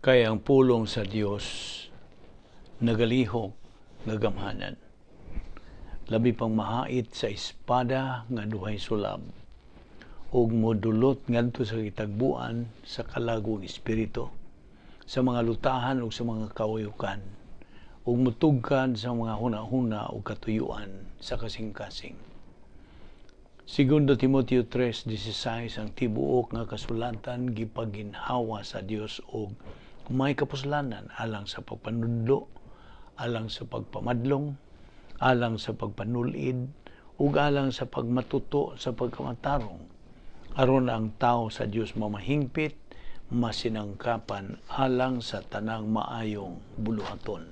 Kay ang pulong sa Dios nagalihok nga gamhanan. Labi pang mahait sa espada nga duhay sulab ug modulot ngadto sa kitagbuan sa kalagong espiritu, sa mga lutahan ug sa mga kawayukan, ug mutugkad sa mga hunahuna ug katuyuan sa kasing-kasing. Segundo Timoteo 3:16, ang tibuok nga kasulatan gipaginhawa sa Dios og may kapuslanan alang sa pagpanudlo, alang sa pagpamadlong, alang sa pagpanulid, ug alang sa pagmatuto sa pagkamatarong, aron ang tao sa Dios mamahingpit, masinangkapan alang sa tanang maayong buluhaton.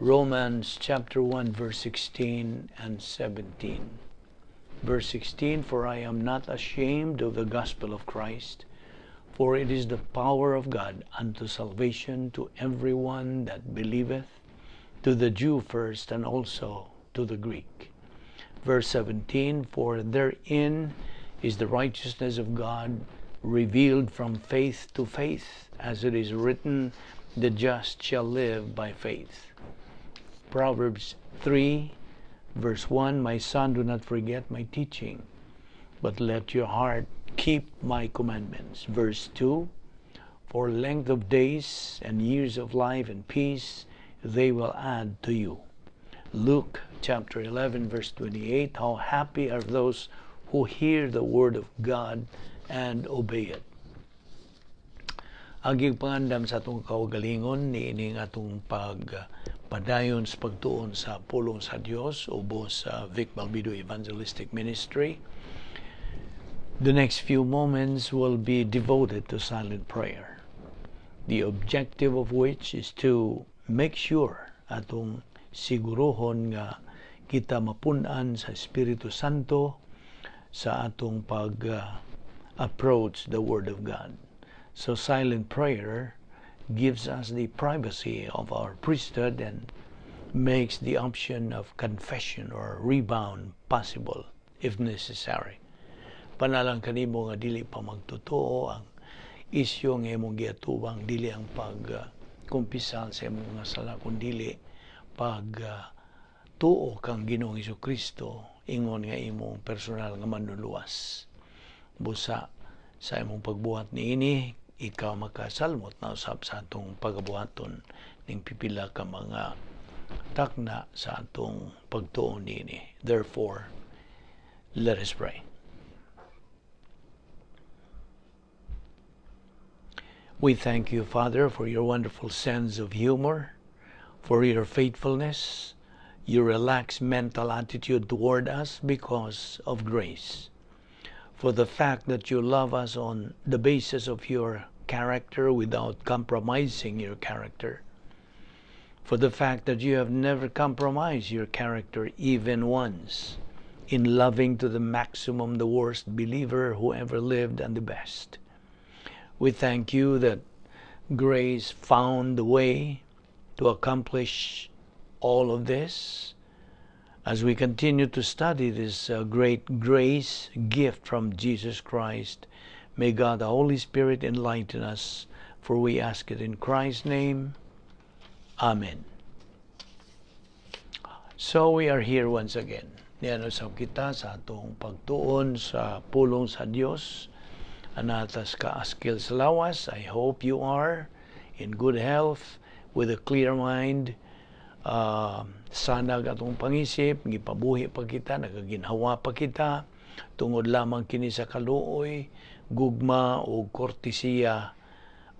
Romans chapter 1 verse 16 and 17. Verse 16, for I am not ashamed of the gospel of Christ, for it is the power of God unto salvation to everyone that believeth, to the Jew first and also to the Greek. Verse 17, for therein is the righteousness of God revealed from faith to faith, as it is written, the just shall live by faith. Proverbs 3, verse 1, my son, do not forget my teaching, but let your heart keep my commandments. Verse 2, for length of days and years of life and peace they will add to you. Luke chapter 11, verse 28, how happy are those who hear the word of God and obey it. Aging pangandam sa atong kaugalingon, niining atong padayon sa pagtuon sa pulong sa Dios ubos sa Vic Balbido Evangelistic Ministry. The next few moments will be devoted to silent prayer, the objective of which is to make sure atong siguruhon nga kita mapunan sa Espiritu Santo sa atong pag-approach the Word of God. So silent prayer gives us the privacy of our priesthood and makes the option of confession or rebound possible if necessary. Panalang kanimo nga dili pa magtotoo ang isyu nga imong giatubang, dili ang pagkumpisal sa imong mga sala, kundi pagtuo kang Ginoong Hesukristo ingon nga imong personal nga manluluwas. Busa sa imong pagbuhat niini, ikaw makasalmot na usab sa atong pagabuhaton ning pipila ka mga takna sa atong pagtuon niini. Therefore, let us pray. We thank you, Father, for your wonderful sense of humor, for your faithfulness, your relaxed mental attitude toward us because of grace, for the fact that you love us on the basis of your character without compromising your character, for the fact that you have never compromised your character even once in loving to the maximum the worst believer who ever lived and the best. We thank you that grace found the way to accomplish all of this. As we continue to study this great grace gift from Jesus Christ, may God the Holy Spirit enlighten us, for we ask it in Christ's name. Amen. So we are here once again. Nianusap kita sa atong pagtuon sa pulong sa Dios. Anatas ka askil sa lawas. I hope you are in good health, with a clear mind. Sanag atong pangisip, gipabuhi pa kita, nagaginhawa pa kita, tungod lamang kini sa kaluoy, gugma o kortesiya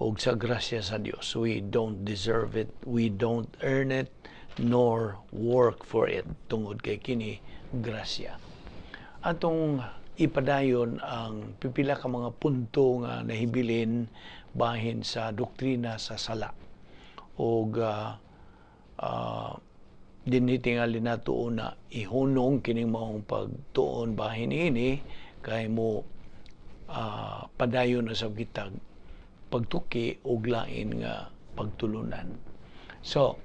o sa grasya sa Dios. We don't deserve it, we don't earn it, nor work for it, tungod kay kini grasya. Atong ipadayon ang pipila ka mga punto nga nahibilin bahin sa doktrina sa sala. Og dinhi tingali nato una ihunong kining maong pagtuon bahin ini kay mo padayon na sa kitag pagtuki og lain nga pagtulunan. So,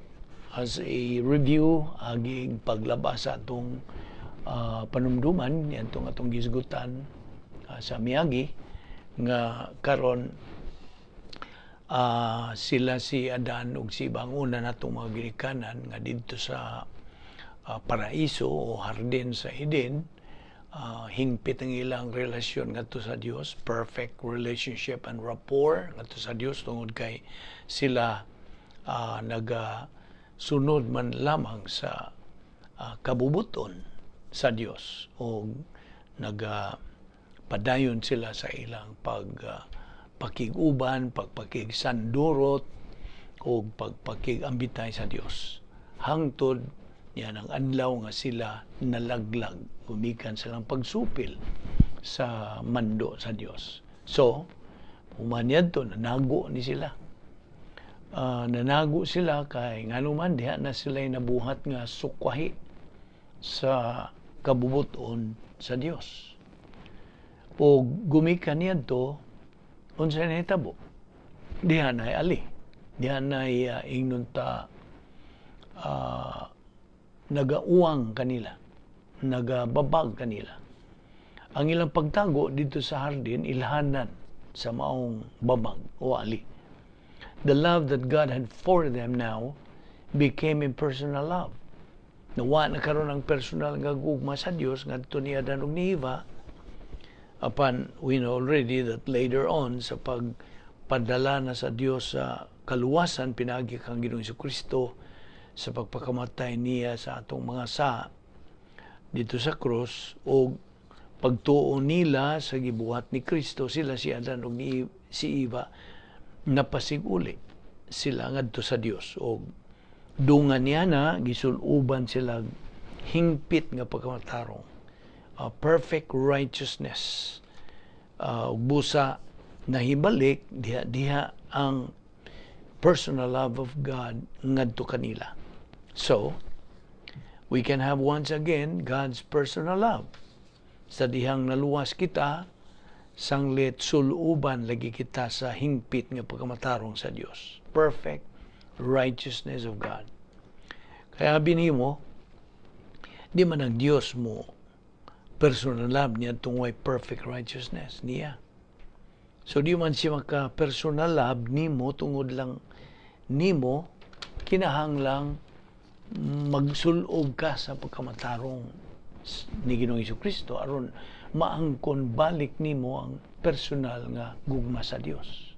as a review, aging paglabas sa atong panumduman, yan atong gisgutan sa miagi, nga karon sila si Adan ug si Eva ang una natong mga ginikanan nga didto sa paraiso o hardin sa Eden. Hingpit ang ilang relasyon ngadto sa Dios, perfect relationship and rapport ngadto sa Dios tungod kay sila sunod man lamang sa kabubuton sa Dios o padayon sila sa ilang pakiguban, pagpakigsandurot o pagpakigambitay sa Dios. Hangtod yan ang adlaw nga sila nalaglag, gumikan silang pagsupil sa mando sa Dios. So, umanyad to, nanago ni sila. Nanago sila kay nganuman diha na sila'y nabuhat nga sukwahi sa kabubuton sa Dios. O gumikan niya to, unsa na hitabo? Diha na ali. Diha na ingnon ta nagauwang kanila, nagababag kanila. Ang ilang pagtago dito sa hardin, ilhanan sa maong babag o ali. The love that God had for them now became impersonal love. Nawa na karon ang personal nga gugma sa Dios ngadto ni Adan ug ni Eva. Upon we know already that later on sa pagpadala na sa Dios sa kaluwasan pinagi kang Ginoong Jesucristo sa pagpakamatay niya sa atong mga dito sa cross o pagtuo nila sa gibuhat ni Kristo, sila si Adan ug si Eva napasiguli sila ngadto sa Dios o dungan niya na gisuluban sila hingpit nga pagkamatarong, perfect righteousness, busa nahibalik diha ang personal love of God ngadto kanila. So, we can have once again God's personal love. Sa dihang naluwas kita, sanglit suluban lagi kita sa hingpit nga pagkamatarong sa Dios. Perfect righteousness of God. Kaya binimo, di man ang Dios mo personal love niya tungway perfect righteousness niya. So di man siya maka-personal love nimo tungod lang nimo kinahanglang magsulob ka sa pagkamatarong ni Ginoong Jesucristo aron maangkon balik nimo ang personal nga gugma sa Dios.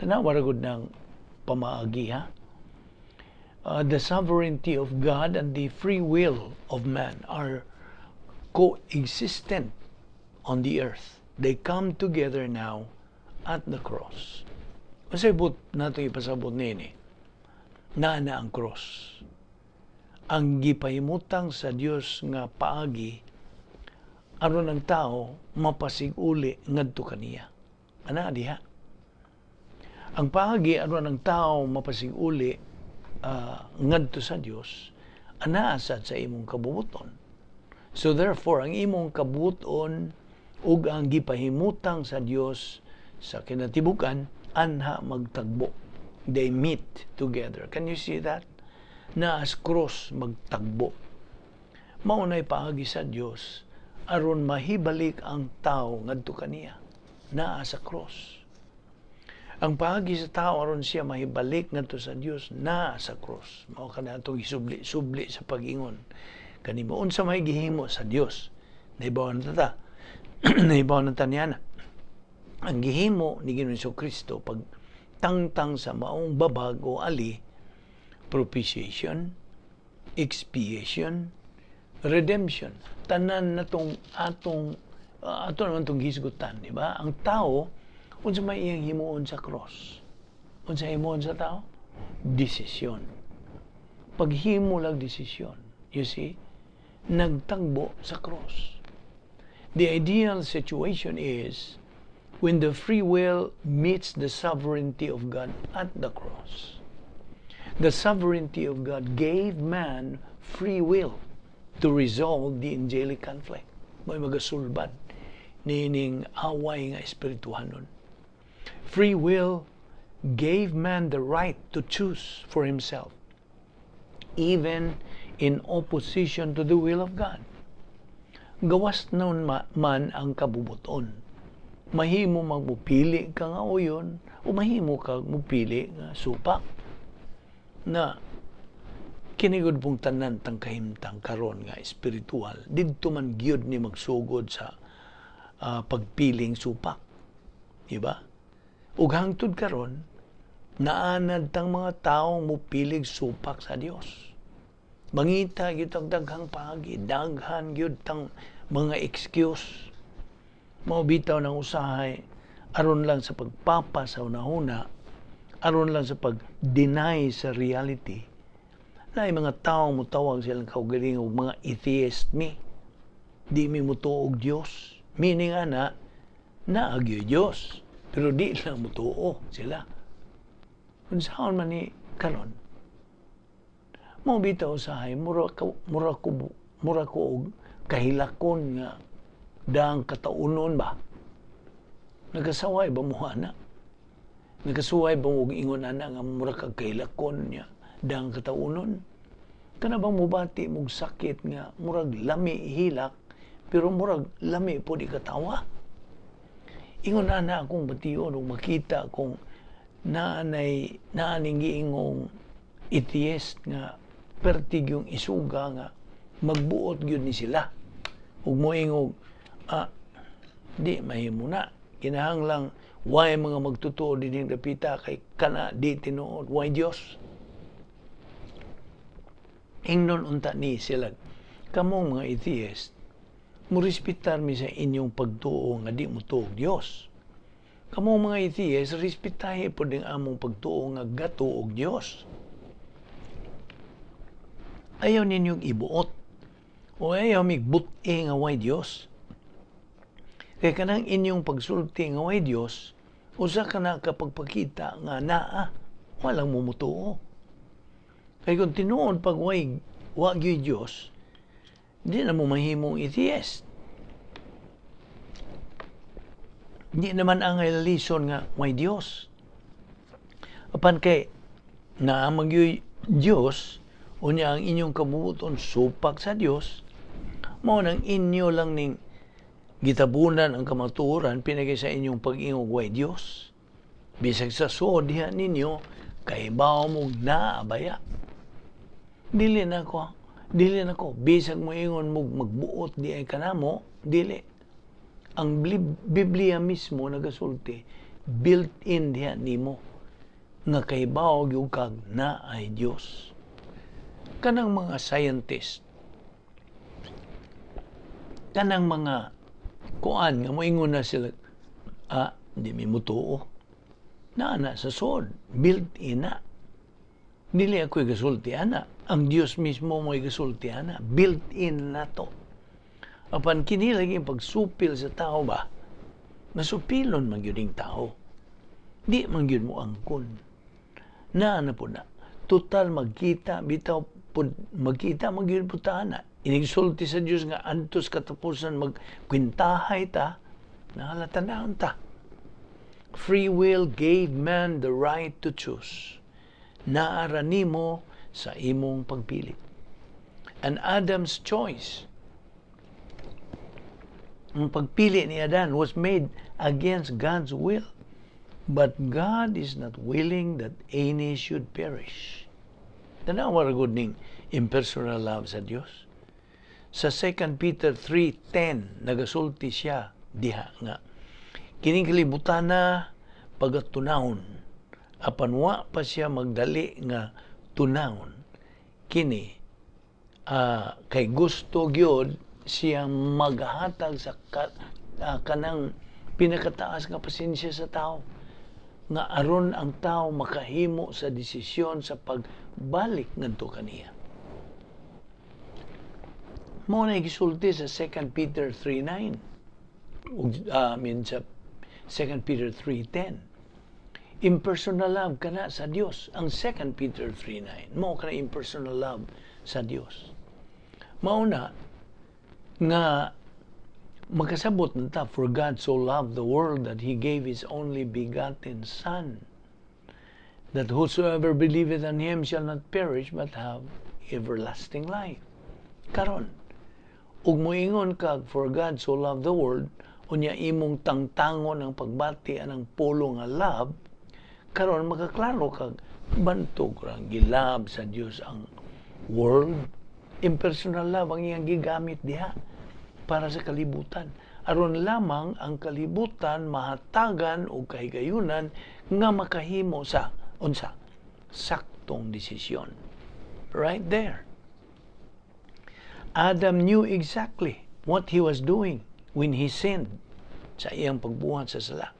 Tanawa ra gud ng pamaagi ha. The sovereignty of God and the free will of man are coexistent on the earth. They come together now at the cross. Kasi nato ipasabot nini, na ang cross. Ang gipahimutang sa Dios nga paagi aron ang tao mapasiguli ngadto kaniya. Ana diha. Ang paagi aron ang tao mapasiguli ngadto sa Dios, ana asad sa imong kabubuton. So therefore ang imong kabubuton ug ang gipahimutang sa Dios sa kinatibukan anha magtagbo. They meet together. Can you see that? Na as cross magtagbo. Maunay paagi sa Dios aron mahibalik ang tao ngadto kaniya naa sa cross. Ang paagi sa tao aron siya mahibalik ngadto sa Dios naa sa cross. Mao kanatong isubli sa pag-ingon kanimo unsa may gihimo sa Dios. Naibaw na ta. Naibaw na tanyana. Ang gihimo ni Ginoong Jesucristo pag tangtang sa maong babag o ali, propitiation, expiation, redemption. Tanan na ato naman itong hisgutan, di ba? Ang tao, unsa may iyang himuon sa cross. Unsa himuon sa tao? Desisyon. Paghimo lang desisyon. You see? Nagtagbo sa cross. The ideal situation is when the free will meets the sovereignty of God at the cross. The sovereignty of God gave man free will to resolve the angelic conflict. May magasulbad nining away nga espirituhanon. Free will gave man the right to choose for himself, even in opposition to the will of God. Gawas nun man ang kabubuton. mahimo magmupili ka nga uyon o mahimo ka mupili nga supak na kinigod pong tanan tang kahimtang karon nga espiritual didto man gyud ni magsugod sa pagpiling supak, di ba? Ug hangtod karon naanad tang mga taong mupilig supak sa Dios. Mangita gyud ang daghang paagi, daghan gyud tang mga excuse. Mao bitaw ng usahay aron lang sa pagpapa sa unahuna, aron lang sa pag-deny sa reality. Na mga taong mutawag silang kaugaling og mga atheist mi. Di mi mutuog Dios. Meaning ana naagyo Dios, pero di lang mutuo sila. Unsaon man ni kanon? Mao bitaw usahay mura ko og kahilakon nga daang kataunon ba? Nagasaway ba mo ana? Nagasuway ba mo ingon ana nga mura kag kahilakon niya daang kataunon? Kana bang mubati mong sakit nga murag lami hilak pero murag lami po di katawa? Ingon ana akong bation o makita akong naaning giingong atheist nga pertig yung isuga nga magbuot gyud ni sila. Ug moingog di mahimo na. Kinahanglang why mga magtutuo dining dapita kay kana di tinuod why Dios. Ingnon unta ni sila kamong mga atheist mo respetar mi sa inyong pagtuo nga di mo tuog Dios. Kamong mga atheist respetahe pod ang among pagtuo nga gatuog Dios. Ayaw ninyong ibuot o ayaw migbuti nga way Dios. Kaya kanang inyong pagsulti nga way Dios, usa ka na kapagpakita nga naa, walang mumutuo. Kaya kung tinuod pag wagyo'y Diyos, di na mo mahimong atheist. Di naman ang lison nga may Diyos. Apan kay naamagyo'y Diyos, unya ang inyong kabubuton supak sa Diyos, mao nang inyo lang ning gitabunan ang kamatuoran pinagay sa inyong pag-ingog way Dios. Bisag sa suod diha ninyo kay bawo mo naabaya. Dili na ko bisag mo ingon mo magbuot di ay kanamo, dili. Ang Biblia mismo nagasulti built in diha nimo nga kay bawo gyud kag na ay Dios. Kanang mga scientist, kanang mga kuan nga moingon na sila di mi mutuo na sa sod built in na dili ako'y gasulti ana, ang Dios mismo mo'y gasulti ana, built in na to. Apan kini lagi pagsupil sa tao ba, masupilon man gyud ing tao, di man gyud mo angkon na po na total magkita bitaw pud magkita man gyud po ta ana. Inigsulti sa Diyos nga antos katapusan magkwintahay ta, nahalatanaon ta. Free will gave man the right to choose. Naara nimo sa imong pagpili. And Adam's choice, ang pagpili ni Adan was made against God's will. But God is not willing that any should perish. Tanawa ra gud ning impersonal love sa Dios. Sa 2 Peter 3:10 nagasulti siya diha nga kining kalibutan na pagatunahon apan wa pa siya magdali nga tunahon kini kay gusto gyud siya maghatag sa kanang pinakataas nga pasensya sa tao nga aron ang tao makahimo sa desisyon sa pagbalik ngadto kaniya. Mao na gisulti sa 2 Peter 3:9. Sa 2 Peter 3:10. Impersonal love kana sa Dios. Ang 2 Peter 3:9. Mao kana impersonal love sa Dios. Mao na nga magkasabot nata, for God so loved the world that He gave His only begotten Son, that whosoever believeth on Him shall not perish but have everlasting life. Karon, ug moingon kag for God so loved the world, unya imong tangtangon ang pagbati anang pulo nga love, karon makaklaro kag bantog rang gilab sa Dios ang world. Impersonal love ang iyang gigamit diha para sa kalibutan. Aron lamang ang kalibutan mahatagan o kahigayunan nga makahimo sa unsa saktong desisyon. Right there. Adam knew exactly what he was doing when he sinned sa iyang pagbuhat sa sala.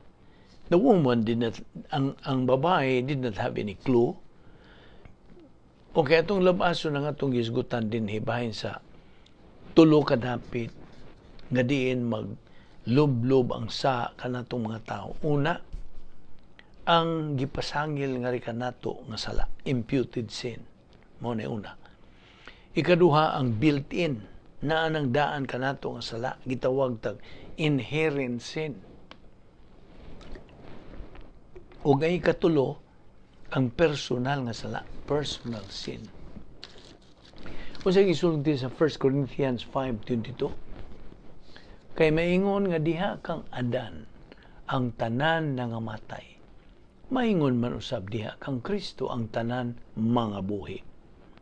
The woman did not, ang babae did not have any clue. Okay, atong labaso na nga itong gisgutan din hibahin sa tulo kadapit nga diin mag-lub-lub ang sa kanatong mga tao. Una, ang gipasangil nga rin nato nga sala, imputed sin. Mao na una. Ikaduha, ang built-in na anang daan kanato nga sala, gitawag tag inherent sin. O gay katulo, ang personal nga sala, personal sin. Kung sa gisulti sa 1 Corinthians 5:22, kay maingon nga diha kang Adan, ang tanan nga matay. Maingon man usab diha kang Kristo, ang tanan mga buhi.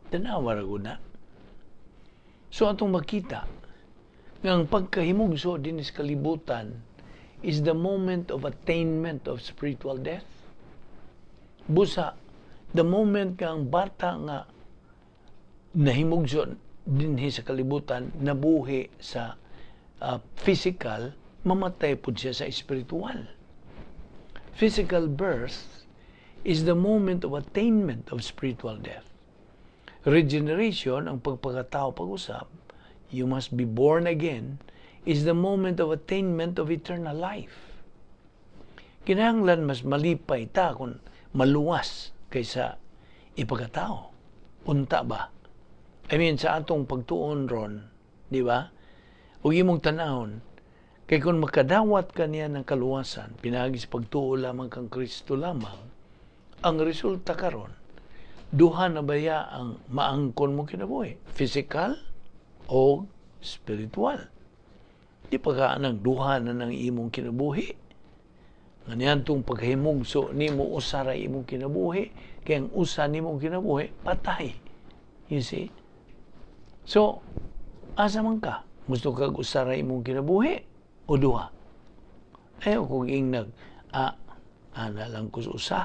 Tanawa ra gud na. So atong makita nga ang pagkahimugso din sa kalibutan is the moment of attainment of spiritual death. Busa, the moment nga ang bata nga nahimugso din sa kalibutan, nabuhi sa physical, mamatay po siya sa spiritual. Physical birth is the moment of attainment of spiritual death. Regeneration, ang pagpagkatao pag-usap, you must be born again, is the moment of attainment of eternal life. Kinahanglan mas malipay ta kung maluwas kaysa ipagkatao. Unta ba? I mean, sa atong pagtuon ron, di ba? Huwag imong tanahon, kay kung makadawat ka niya ng kaluwasan, pinagis pagtuo lamang kang Kristo lamang, ang resulta karon, duha na baya ang maangkon mo kinabuhi? Physical o spiritual? Di pa ka nang duha na ng imong kinabuhi. Ganyan itong paghimugso ni mo usara imong kinabuhi, kaya ang usa ni mong kinabuhi, patay. You see? So, asa man ka? Gusto kag usara imong kinabuhi o duha? Ayaw kung ingnag, ana lang ko sa usa.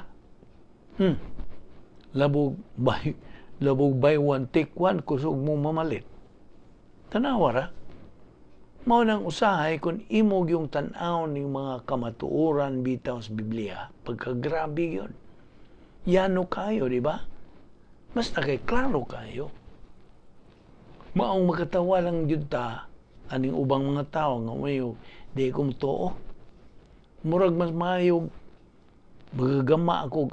Labog by one, take one, kusog mong mamalit. Tanawara. Mao nang usahay kung imog yung tanaw ng mga kamatuoran bitaw sa Biblia, pagkagrabe yun. Yano kayo, di ba? Basta kay klaro kayo. Maong makatawa lang yun ta, aning ubang mga tao nga mayo, di kong too. Murag mas mayo, magagama ako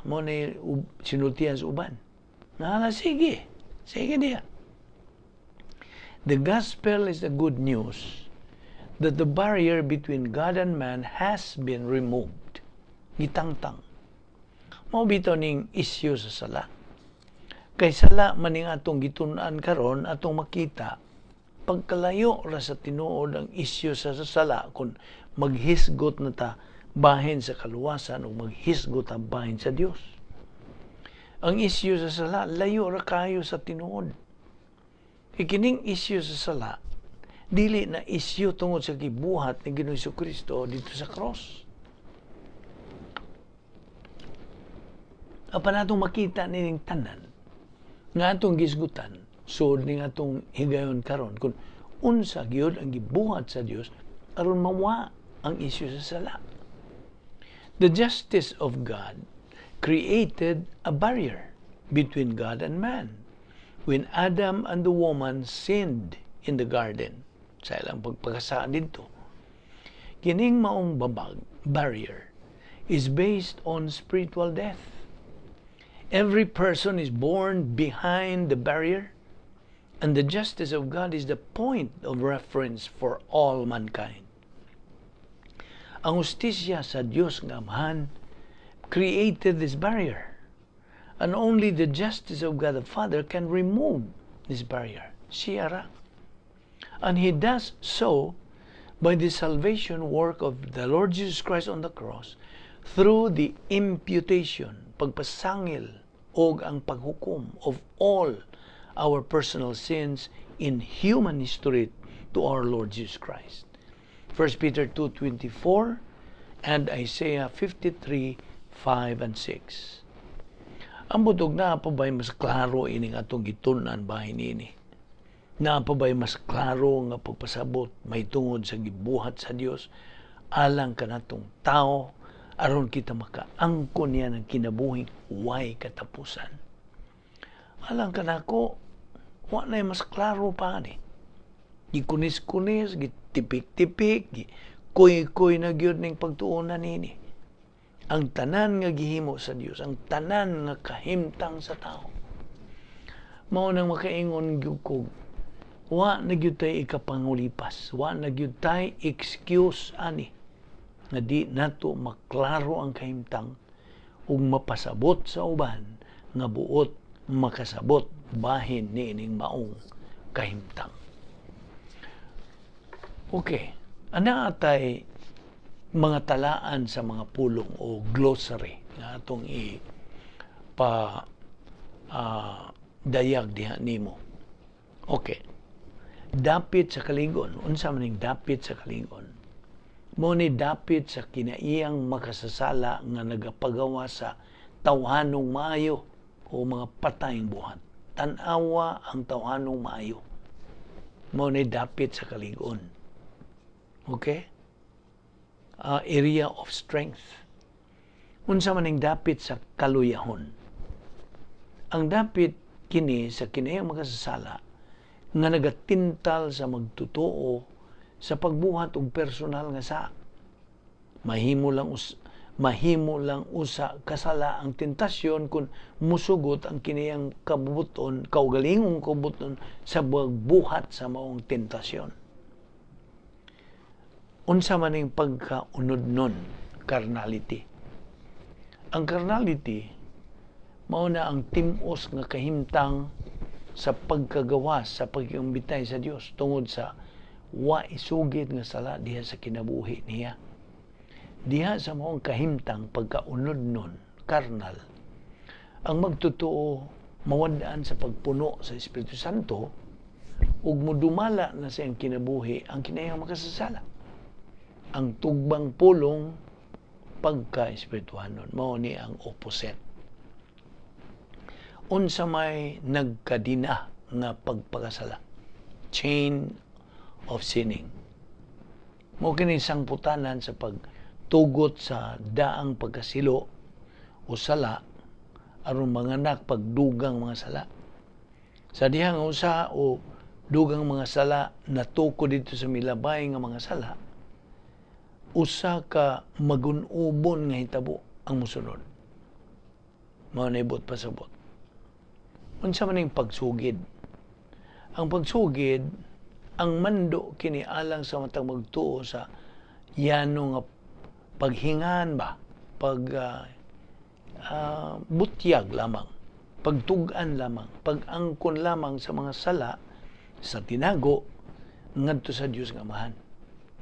mo na sinultihan sa uban. Sige diya. The gospel is the good news that the barrier between God and man has been removed. Gitangtang. Mao bitaw ning issue sa sala. Kay sala maning atong gitun-an karon atong makita pagkalayo ra sa tinuod ang issue sa sala kung maghisgot na ta bahin sa kaluwasan o maghisgot ta bahin sa Dios. Ang issue sa sala layo ra kayo sa tinuod. Ikining issue sa sala, dili na issue tungod sa gibuhat ni Ginoong Jesucristo dito sa cross. Apan atong makita nining tanan nga atong gisgutan sud ning atong higayon karon kung unsa gyud ang gibuhat sa Dios aron mawa ang issue sa sala. The justice of God created a barrier between God and man. When Adam and the woman sinned in the garden, sa ilang pagpagkasaan dito, kining maong babag, barrier, is based on spiritual death. Every person is born behind the barrier, and the justice of God is the point of reference for all mankind. Ang hustisya sa Diyos nga Amahan created this barrier. And only the justice of God the Father can remove this barrier. Siyara. And He does so by the salvation work of the Lord Jesus Christ on the cross, through the imputation, pagpasangil, o ang paghukom of all our personal sins in human history to our Lord Jesus Christ. 1 Peter 2:24 and Isaiah 53:5 and 6. Ang butog na pa ba'y mas klaro ining atong gitunan bahin ini? Na pa ba'y mas klaro nga pagpasabot may tungod sa gibuhat sa Dios alang kanatong tao aron kita makaangkon niya ng kinabuhing way katapusan. Alang kanako wa na mas klaro pa ni. Gikunis-kunis, gitipik-tipik, kuy-kuy na gyud ning pagtuunan nini. Ang tanan nga gihimo sa Dios, ang tanan nga kahimtang sa tao. Mao nang makaingon gyud ko, wa na gyud tay ikapangulipas, wa na gyud tay excuse ani nga di nato maklaro ang kahimtang ug mapasabot sa uban nga buot makasabot bahin niining maong kahimtang. Okay, ana atay mga talaan sa mga pulong o glossary nga atong dayag diha nimo. Okay. Dapit sa kalingon. Unsa man ning dapit sa kalingon? Mao ni dapit sa kinaiyang makasasala nga nagapagawa sa tawhanong maayo o mga patayng buhat. Tan-awa ang tawhanong maayo. Mao ni dapit sa kalingon. Okay? Area of strength. Unsa man ning dapit sa kaluyahon. Ang dapit kini sa kinaiyang makasasala nga nagatintal sa magtutuo sa pagbuhat og personal nga sa mahimo lang usa kasala ang tentasyon kung musugot ang kiniyang kabubuton kaugalingong kabubuton sa pagbuhat sa maong tentasyon. Unsa man ning pagkaunod nun, carnality. Ang carnality mao na ang tim-os nga kahimtang sa pagkagawas sa pag-iumbitay sa Dios tungod sa wa isugid nga sala diha sa kinabuhi niya. Diha sa maong kahimtang pagkaunod nun, carnal, ang magtutuo mawandaan sa pagpuno sa Espiritu Santo ug modumala na sa iyang kinabuhi ang kinahanglang makasasala. Ang tugbang pulong pagka-espirituhanon mao ni ang opposite. Unsa may nagkadina nga pagpakasala, chain of sinning. Mao kini sangputanan sa pagtugot sa daang pagkasilo o sala aron manganak pagdugang mga sala. Sa dihang usa o dugang mga sala natukod dito sa milabay nga mga sala, usa ka magunubon nga hitabo ang musunod. Mao na ibot pasabot. Unsa man ning pagsugid? Ang pagsugid, ang mando kini alang sa matang magtuo sa yano nga paghingan ba, butyag lamang, pagtugan lamang, pag-angkon lamang sa mga sala sa tinago ngadto sa Dios nga Amahan.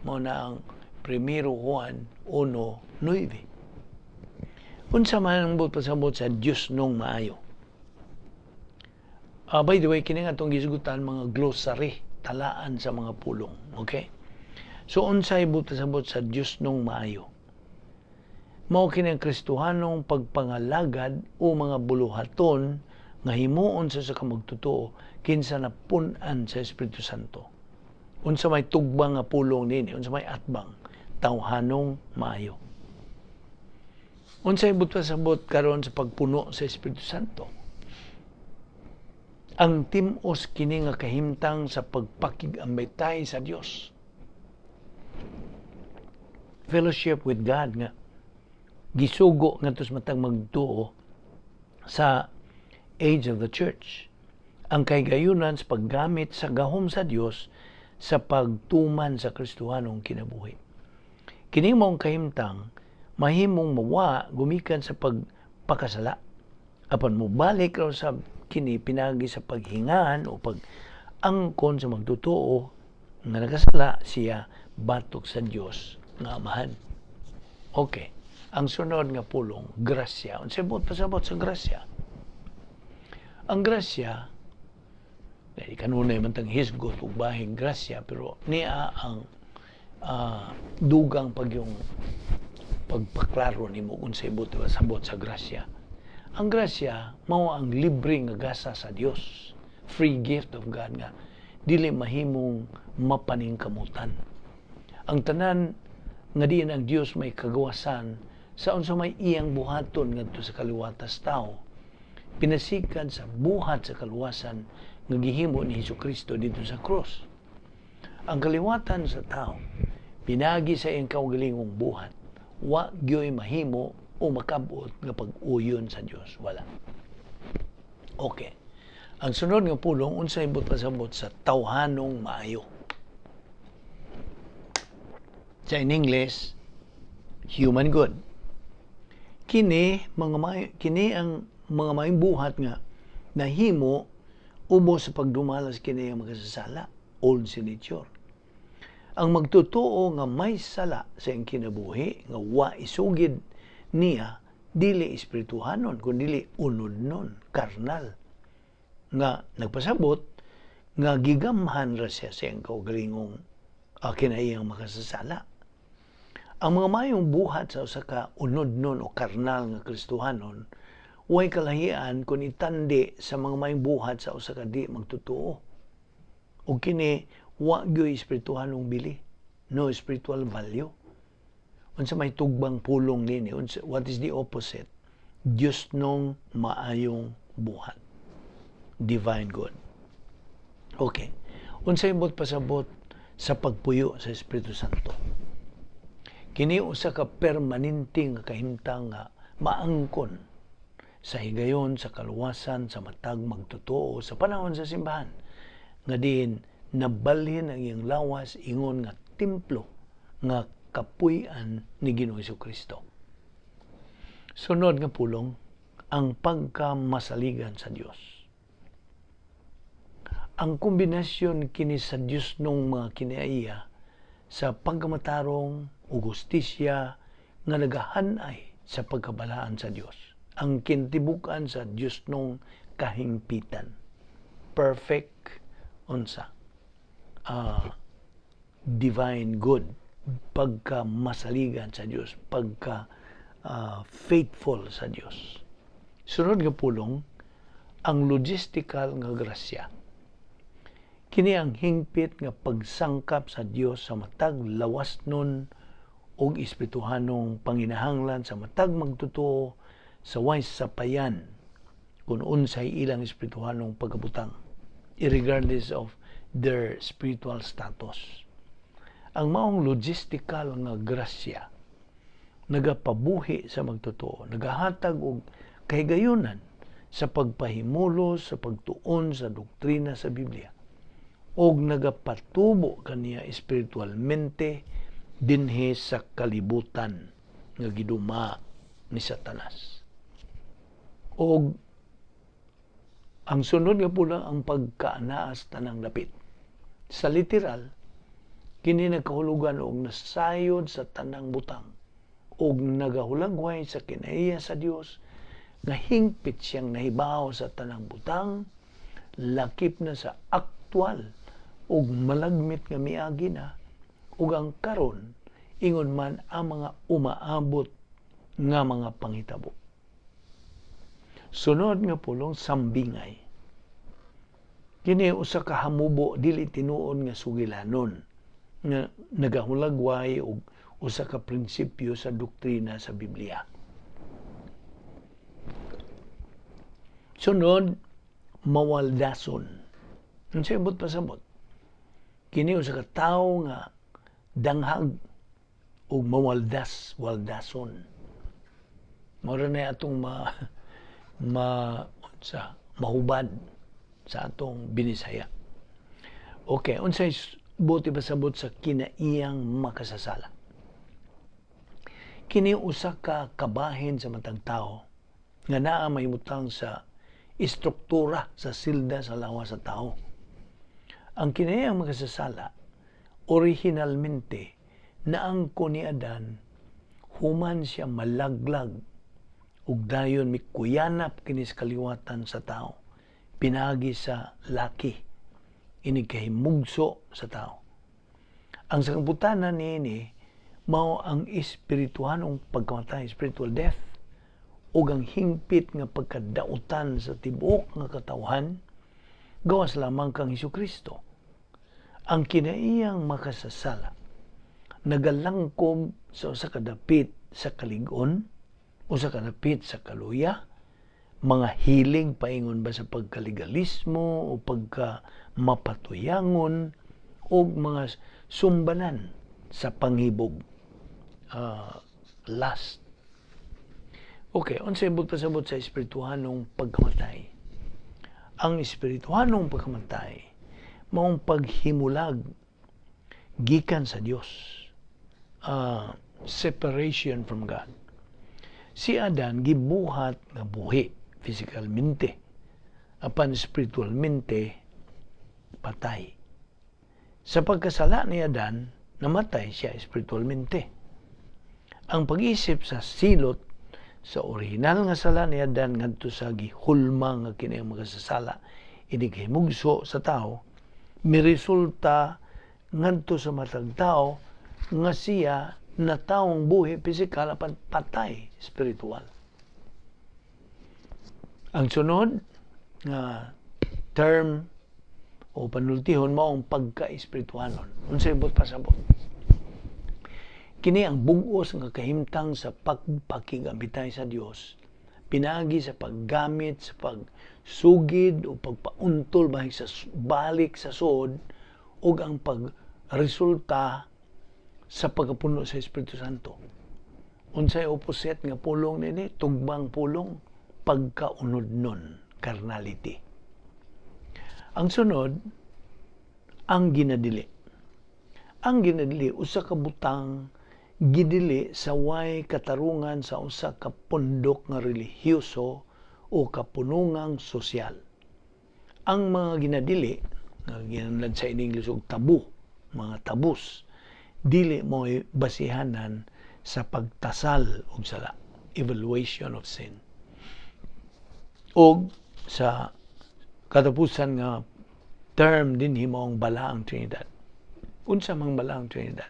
Mao na ang 1 Juan 1:9. Unsa man ang pasabot sa Dios nung maayo? By the way, kini nga itong gisgutan mga glossary, talaan sa mga pulong. Okay? So, unsay pasabot sa Dios nung maayo? Mao kini ang Kristohanong pagpangalagad o mga buluhaton nga himuon sa kamagtotoo kinsa napun-an sa Espiritu Santo. Unsa may tugbang nga pulong nini, unsa may atbang, tawhanong maayo. Unsay pasabot karon sa pagpuno sa Espiritu Santo? Ang tim-os kini nga kahimtang sa pagpakig-ambitay sa Dios. Fellowship with God nga gisugo ngadto matang magtuo sa age of the church. Ang kaygayunan sa paggamit sa gahom sa Dios sa pagtuman sa Kristohanong kinabuhi. Kini maong kahimtang mahimong mawa gumikan sa pagpakasala. Apan mobalik raw sa kini pinagi sa paghingaan o pag-angkon sa magtutuo nga nagasala siya batok sa Dios nga Amahan. Okay. Ang sunod nga pulong, grasya. Unsay pasabot sa grasya? Ang grasya, kanunay man tang hisgot ug bahing grasya, pero niya ang dugang yung pagpaklaro nimo unsay pasabot sa grasya. Ang grasya mao ang libre nga gasa sa Dios, free gift of God nga dili mahimong mapaningkamutan. Ang tanan nga diin ang Dios may kagawasan sa unsa may iyang buhaton ngadto sa kaliwatas tao, pinasikan sa buhat sa kaluwasan nga gihimo ni Hesukristo dito sa cross. Ang kaliwatan sa tao pinagi sa iyang kaugalingong buhat, wa gyoy mahimo o makabot nga pag-uyon sa Dios, wala. Okay. Ang sunod nga pulong unsay pasabot sa tawhanong maayo. Sa in English, human good. Kini ang mga maayong buhat nga nahimo ubos sa pagdumalas kini ang makasasala, old sin nature. Ang magtotoo nga may sala sa iyang kinabuhi nga wa isugid niya dili espirituhanon kundi unod-non, karnal, nga nagpasabot nga gigamhan ra siya sa iyang kaugalingong kinaiyang makasasala. Ang mga mayong buhat sa usa ka unod-non o karnal nga Kristohanon way kalahian kung itandi sa mga mayong buhat sa usa ka di magtotoo. O kini wa gyoy espirituhanong bili, no spiritual value. Unsa may tugbang pulong nini? What is the opposite? Diyos nung maayong buhat. Divine good. Okay. Unsay pasabot sa pagpuyo sa Espiritu Santo. Kini usa ka permanenteng kahimtang nga maangkon sa higayon, sa kaluwasan, sa matag magtotoo sa panahon sa simbahan nga diin nabalhin ang iyang lawas ingon nga templo nga kapuy-an ni Ginoong Hesukristo. Sunod nga pulong, ang pagkamasaligan sa Dios. Ang kombinasyon kini sa Dios nung mga kinaiya sa pagkamatarong o gustisya nga nagahanay sa pagkabalaan sa Dios. Ang kintibukan sa Dios nung kahimpitan. Perfect unsa? Divine good. Pagkamasaligan sa Dios. Faithful sa Dios. Sunod nga pulong, ang logistical nga grasya. Kini ang hingpit nga pagsangkap sa Dios sa matag lawas nun og espirituhanong panginahanglan sa matag magtotoo sa way sapayan kung unsay ilang espirituhanong pagkabutang irregardless of their spiritual status. Ang maong logistical nga grasya nagapabuhi sa magtotoo, nagahatag og kahigayunan sa pagpahimulos sa pagtuon sa doktrina sa Biblia og nagapatubo kaniya espiritualmente dinhi sa kalibutan nga giduma ni Satanas. Og ang sunod nga pula ang pagkaanaas tanang dapit. Sa literal, kini nagkahulugan og nasayod sa tanang butang og nagahulagway sa kinaiya sa Dios nga hingpit siyang nahibaw sa tanang butang, lakip na sa aktwal ug malagmit nga miagi na ug ang karon ingon man ang mga umaabot nga mga panghitabo. Sunod nga pulong, sambingay. Kini usa ka hamubo dili tinuon nga sugilanon nga nagahulagway og usa ka prinsipyo sa doktrina sa Biblia. Sunod, mawaldason. Unsay pasabot? Kini usa ka tawo nga danghag og waldason. Mao na atong mahubad sa atong binisaya. Okay, unsay buti pasabot sa kinaiyang makasasala. Kini usa ka kabahin sa matang tao nga naa mahimutang sa istruktura sa silda sa lawas sa tao. Ang kinaiyang makasasala originalmente naangko ni Adan human siya malaglag ug dayon mikuyanap kini sa kaliwatan sa tao pinagi sa laki ini kahimugso sa tao. Ang sangbutanan niini mao ang espirituhanong pagkamatay, spiritual death, ug ang hingpit nga pagkadautan sa tibuok nga katawhan gawas lamang kang Hesukristo. Ang kinaiyang makasasala nagalangkob sa usa ka dapit sa kaligon, usa ka dapit sa kaluya, mga hiling paingon ba sa pagkalegalismo o pagkamapatuyangon o mga sumbanan sa panghibog, lust. Okay, unsay pasabot sa espirituhanong pagkamatay? Ang espirituhanong pagkamatay maong paghimulag gikan sa Dios, separation from God. Si Adan gibuhat nga buhi physicalmente, apan spiritualmente patay. Sa pagkasala ni Adan, namatay siya espiritualmente. Ang pag-isip sa silot sa original nga sala ni Adan ngadto sa gihulma nga kini ang makasasala ini kahimugso sa tao, miresulta ngadto sa matag tao nga siya na taong buhi pisikal apan patay spiritual. Ang sunod nga term o panultihon mao ang pagka-espirituhanon. Unsay bot pasabot? Kini ang bug-os nga kahimtang sa pagpakigabitay sa Dios pinagi sa paggamit sa pagsugid o pagpauntol balik sa sud ug ang pagresulta sa pagkapuno sa Espiritu Santo. Unsay opposite nga pulong nini? Tugbang pulong, pagkaunod-non, carnality. Ang sunod, ang ginadili. Ang ginadili, usa ka butang gidili sa way katarungan sa usa ka pundok nga relihiyoso o kapunungang sosyal. Ang mga ginadili, nga ginanlan sa English og tabu, mga tabus, dili mo basihanan sa pagtasal og sala, evaluation of sin. Og sa katapusan nga term din himong balaang Trinidad. Unsa mang balaang Trinidad?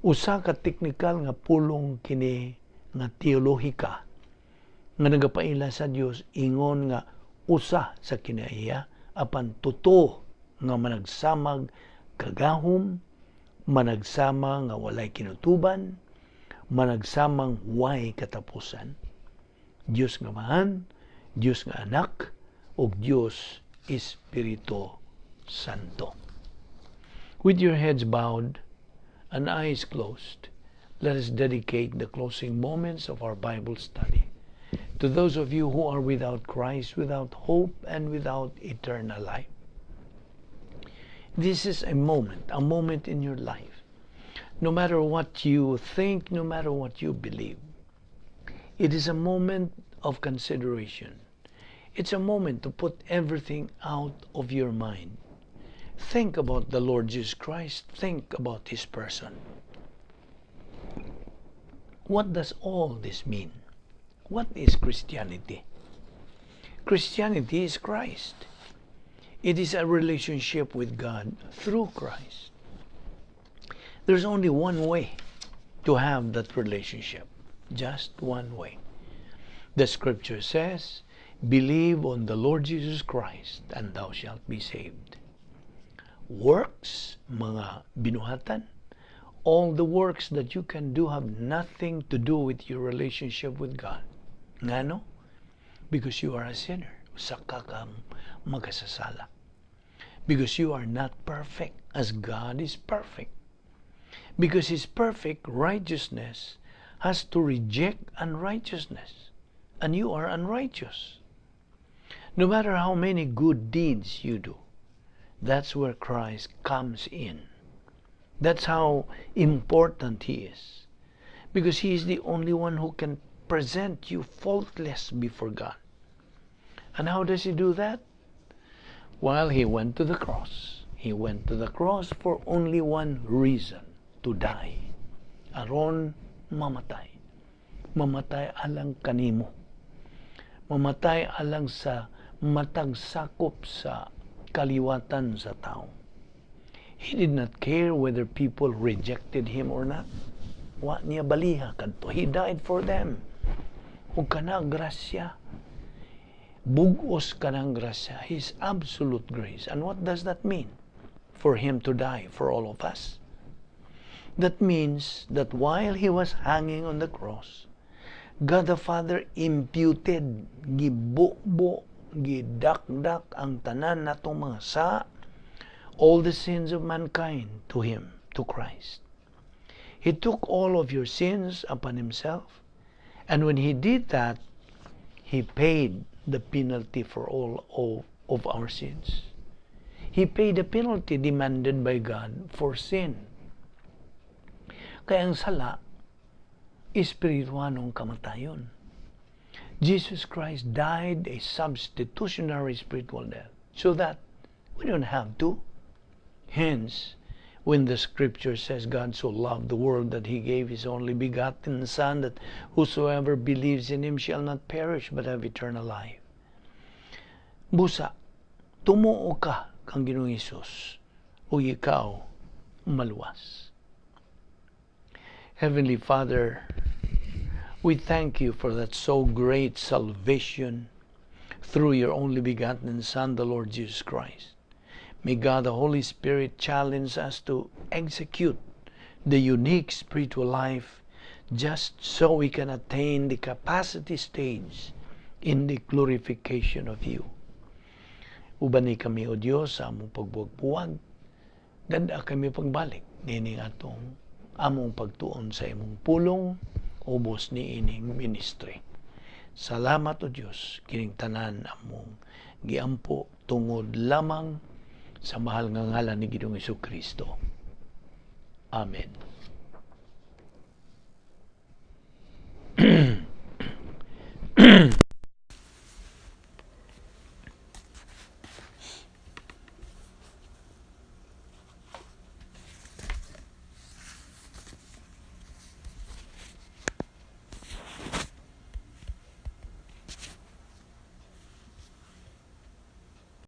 Usa ka teknikal nga pulong kini nga teolohika nga nagapaila sa Dios ingon nga usa sa kinaiya apan tuto nga managsamag kagahom, managsama nga walay kinutuban, managsamang way katapusan. Dios nga Amahan, Dios nga Anak, ug Dios Espiritu Santo. With your heads bowed and eyes closed, let us dedicate the closing moments of our Bible study to those of you who are without Christ, without hope, and without eternal life. This is a moment in your life. No matter what you think, no matter what you believe, it is a moment of consideration. It's a moment to put everything out of your mind. Think about the Lord Jesus Christ. Think about His person. What does all this mean? What is Christianity? Christianity is Christ. It is a relationship with God through Christ. There's only one way to have that relationship. Just one way. The scripture says, believe on the Lord Jesus Christ and thou shalt be saved. Works, mga binuhatan, all the works that you can do have nothing to do with your relationship with God. Ngano? Because you are a sinner. Saka ka magkasasala. Because you are not perfect as God is perfect. Because His perfect righteousness has to reject unrighteousness. And you are unrighteous. No matter how many good deeds you do, that's where Christ comes in. That's how important He is. Because He is the only one who can present you faultless before God. And how does He do that? While He went to the cross, He went to the cross for only one reason, to die. Aron mamatay. Mamatay alang kanimo. Mamatay alang sa matag sakop sa kaliwatan sa tao. He did not care whether people rejected him or not. Wa niya baliha kadto. He died for them. Ug kana grasya, bugos kanang grasya, His absolute grace. And what does that mean? For Him to die for all of us. That means that while He was hanging on the cross, God the Father imputed, gibubo, gidakdak ang tanan natong mga sa, all the sins of mankind to Him, to Christ. He took all of your sins upon Himself, and when He did that, He paid the penalty for all of our sins. He paid the penalty demanded by God for sin. Kaya ang sala, espirituanong kamatayon. Jesus Christ died a substitutionary spiritual death so that we don't have to. Hence, when the scripture says God so loved the world that He gave His only begotten Son, that whosoever believes in Him shall not perish but have eternal life. Busa, tumuo ka kang Ginoong Hesus o ikaw maluwas. Heavenly Father, we thank You for that so great salvation through Your only begotten Son, the Lord Jesus Christ. May God the Holy Spirit challenge us to execute the unique spiritual life just so we can attain the capacity stage in the glorification of You. Ubani kami, O Diyos, sa among pagbuwag-buwag, ganda kami pagbalik, nining atong among pagtuon sa imong pulong, ubos ni ining ministry. Salamat, O Diyos, kining tanan among giampo tungod lamang sa mahal nga ngalan ni Ginoong Hesukristo. Amen.